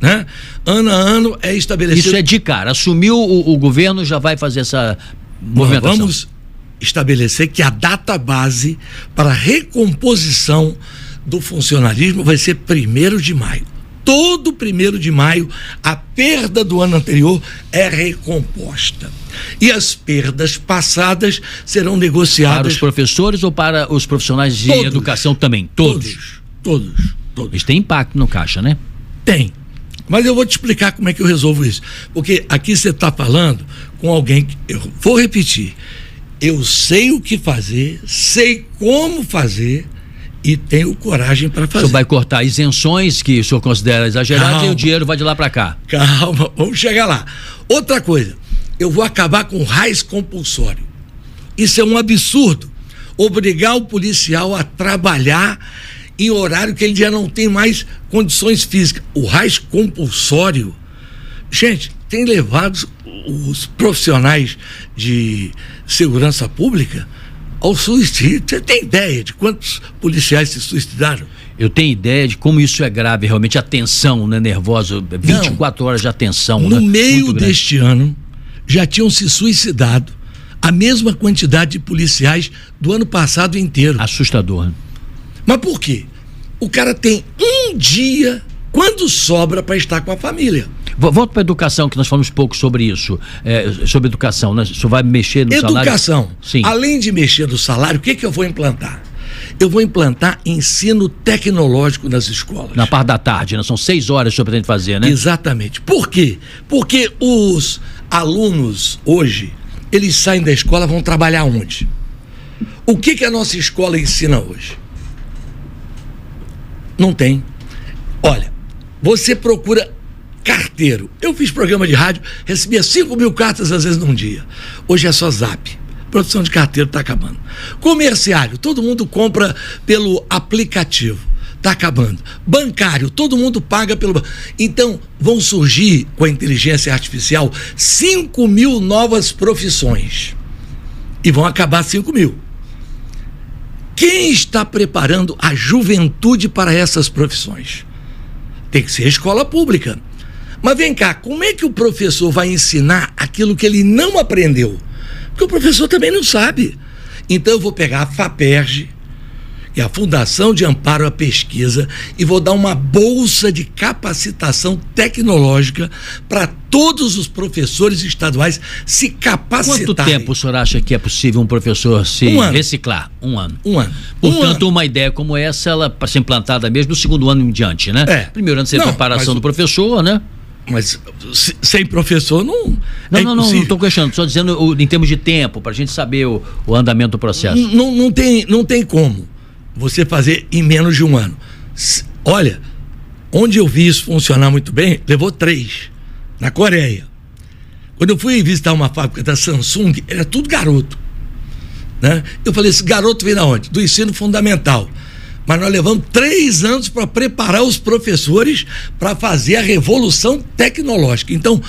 né? Ano a ano é estabelecido. Isso é de cara, assumiu o governo, já vai fazer essa movimentação. Nós vamos estabelecer que a data base para a recomposição do funcionalismo vai ser 1º de maio. Todo 1º de maio, a perda do ano anterior é recomposta. E as perdas passadas serão negociadas. Para os professores ou para os profissionais de educação também? Todos. Isso tem impacto no caixa, né? Tem. Mas eu vou te explicar como é que eu resolvo isso. Porque aqui você está falando com alguém que, eu vou repetir, eu sei o que fazer, sei como fazer e tenho coragem para fazer. O senhor vai cortar isenções que o senhor considera exageradas e o dinheiro vai de lá para cá. Calma, vamos chegar lá. Outra coisa, eu vou acabar com o RAIS compulsório. Isso é um absurdo. Obrigar o policial a trabalhar em horário que ele já não tem mais condições físicas. O RAIS compulsório, gente, tem levado os profissionais de segurança pública ao suicídio. Você tem ideia de quantos policiais se suicidaram? Eu tenho ideia de como isso é grave, realmente, a tensão, né, nervosa, 24 horas de atenção. No meio deste ano, já tinham se suicidado a mesma quantidade de policiais do ano passado inteiro. Assustador, né? Mas por quê? O cara tem um dia, quando sobra, para estar com a família. Volto para a educação, que nós falamos pouco sobre isso, sobre educação, né? Isso vai mexer no salário? Educação. Sim. Além de mexer no salário, o que eu vou implantar? Eu vou implantar ensino tecnológico nas escolas. Na parte da tarde, né? São 6 horas que o senhor pretende fazer, né? Exatamente. Por quê? Porque os alunos hoje, eles saem da escola, vão trabalhar onde? O que a nossa escola ensina hoje? Não tem. Olha, você procura carteiro. Eu fiz programa de rádio, recebia 5.000 cartas às vezes num dia. Hoje é só zap. Produção de carteiro está acabando. Comerciário, todo mundo compra pelo aplicativo. Está acabando. Bancário, todo mundo paga pelo... Então, vão surgir, com a inteligência artificial, 5.000 novas profissões. E vão acabar 5.000. Quem está preparando a juventude para essas profissões? Tem que ser a escola pública. Mas vem cá, como é que o professor vai ensinar aquilo que ele não aprendeu? Porque o professor também não sabe. Então eu vou pegar a FAPERJ, que é a Fundação de Amparo à Pesquisa, e vou dar uma bolsa de capacitação tecnológica para todos os professores estaduais se capacitarem. Quanto tempo o senhor acha que é possível um professor se reciclar? 1 ano. 1 ano. Portanto, uma ideia como essa, ela para ser implantada mesmo no 2º ano em diante, né? Primeiro ano seria a preparação do professor, né? Mas sem professor não. Não estou questionando, só dizendo em termos de tempo, para a gente saber o andamento do processo. Não tem como você fazer em menos de 1 ano. Olha, onde eu vi isso funcionar muito bem, levou 3, na Coreia. Quando eu fui visitar uma fábrica da Samsung, era tudo garoto, né? Eu falei, esse garoto vem da onde? Do ensino fundamental. Mas nós levamos 3 anos para preparar os professores para fazer a revolução tecnológica. Então,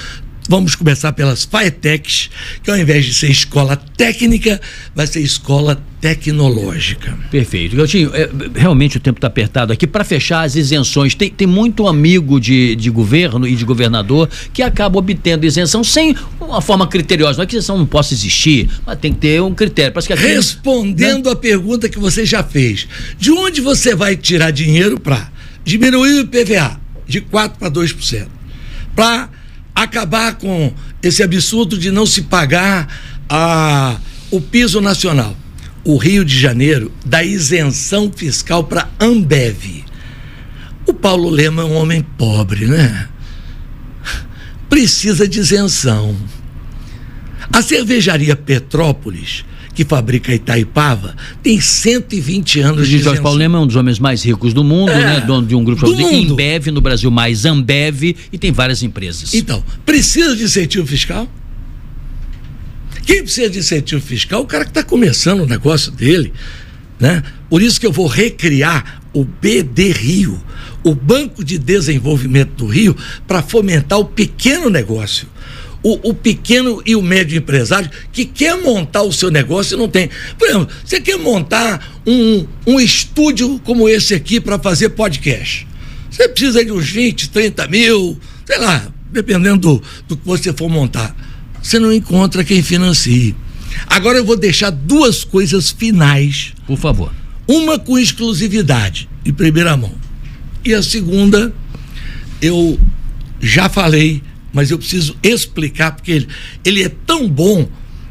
vamos começar pelas FAETECs, que ao invés de ser escola técnica, vai ser escola tecnológica. Perfeito. Gautinho, realmente o tempo está apertado aqui. Para fechar as isenções, tem muito amigo de governo e de governador que acaba obtendo isenção sem uma forma criteriosa. Não é que isenção não possa existir, mas tem que ter um critério. Parece que aqui, respondendo a pergunta que você já fez, de onde você vai tirar dinheiro para diminuir o IPVA de 4% para 2%? Para acabar com esse absurdo de não se pagar o piso nacional. O Rio de Janeiro dá isenção fiscal para Ambev. O Paulo Lema é um homem pobre, né? Precisa de isenção. A cervejaria Petrópolis, que fabrica Itaipava, tem 120 anos de isenção. Jorge Paulo Lema é um dos homens mais ricos do mundo, né? Dono de um grupo de Ambev no Brasil, mais Ambev, e tem várias empresas. Então, precisa de incentivo fiscal? Quem precisa de incentivo fiscal? O cara que está começando o negócio dele, né? Por isso que eu vou recriar o BD Rio, o Banco de Desenvolvimento do Rio, para fomentar o pequeno negócio. O pequeno e o médio empresário que quer montar o seu negócio e não tem. Por exemplo, você quer montar um estúdio como esse aqui para fazer podcast. Você precisa de uns 20, 30 mil, sei lá, dependendo do que você for montar. Você não encontra quem financie. Agora eu vou deixar 2 coisas finais. Por favor. Uma com exclusividade, em primeira mão. E a segunda, eu já falei, mas eu preciso explicar, porque ele é tão bom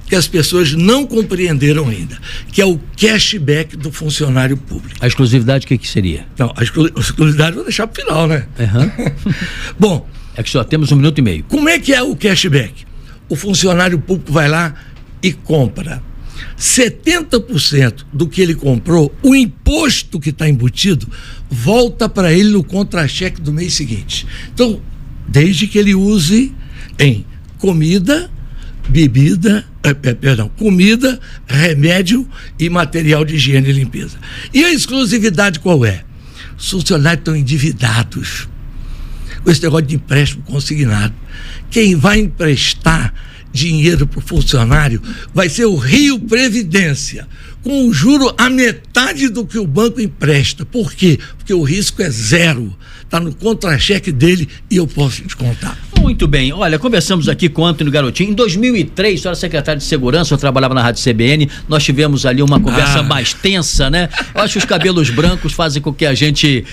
que as pessoas não compreenderam ainda, que é o cashback do funcionário público. A exclusividade, o que seria? Não, a exclusividade eu vou deixar para o final, né? Bom... É que só temos 1 minuto e meio. Como é que é o cashback? O funcionário público vai lá e compra 70% do que ele comprou, o imposto que está embutido volta para ele no contra-cheque do mês seguinte. Então, desde que ele use em comida, comida, remédio e material de higiene e limpeza. E a exclusividade qual é? Os funcionários estão endividados. com esse negócio de empréstimo consignado. Quem vai emprestar dinheiro para o funcionário vai ser o Rio Previdência, com um juro a metade do que o banco empresta. Por quê? Porque o risco é zero. Está no contra-cheque dele e eu posso descontar. Muito bem. Olha, conversamos aqui com o Antônio Garotinho. Em 2003, eu era secretário de segurança, eu trabalhava na Rádio CBN, nós tivemos ali uma conversa mais tensa, né? Eu acho que os cabelos brancos fazem com que a gente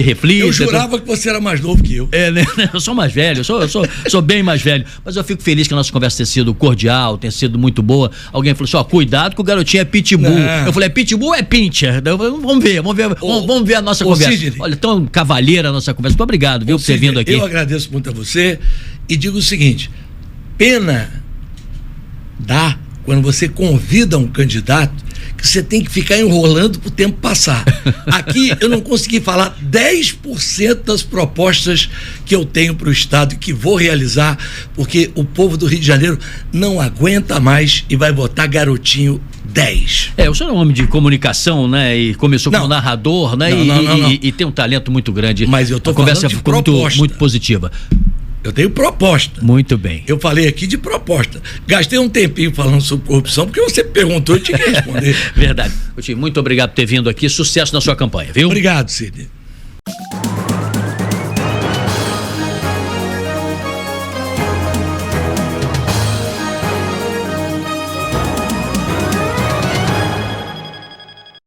reflita. Eu jurava que você era mais novo que eu. Né? Eu sou mais velho, eu sou bem mais velho. Mas eu fico feliz que a nossa conversa tenha sido cordial, tenha sido muito boa. Alguém falou assim, ó, cuidado que o Garotinho é pitbull. Eu falei, é pitbull ou é pincher? Vamos ver a nossa conversa. Sidney, olha, tão cavalheira a nossa conversa. Muito obrigado, viu, por ter vindo aqui. Eu agradeço muito a você e digo o seguinte, pena dá quando você convida um candidato que você tem que ficar enrolando pro tempo passar. Aqui eu não consegui falar 10% das propostas que eu tenho para o Estado e que vou realizar, porque o povo do Rio de Janeiro não aguenta mais e vai votar Garotinho 10. O senhor é um homem de comunicação, né? E começou como narrador, né? E tem um talento muito grande. Mas eu tô falando de proposta. Muito positiva. Eu tenho proposta. Muito bem. Eu falei aqui de proposta. Gastei um tempinho falando sobre corrupção, porque você perguntou e tinha que responder. Verdade. Muito obrigado por ter vindo aqui. Sucesso na sua campanha, viu? Obrigado, Sidney.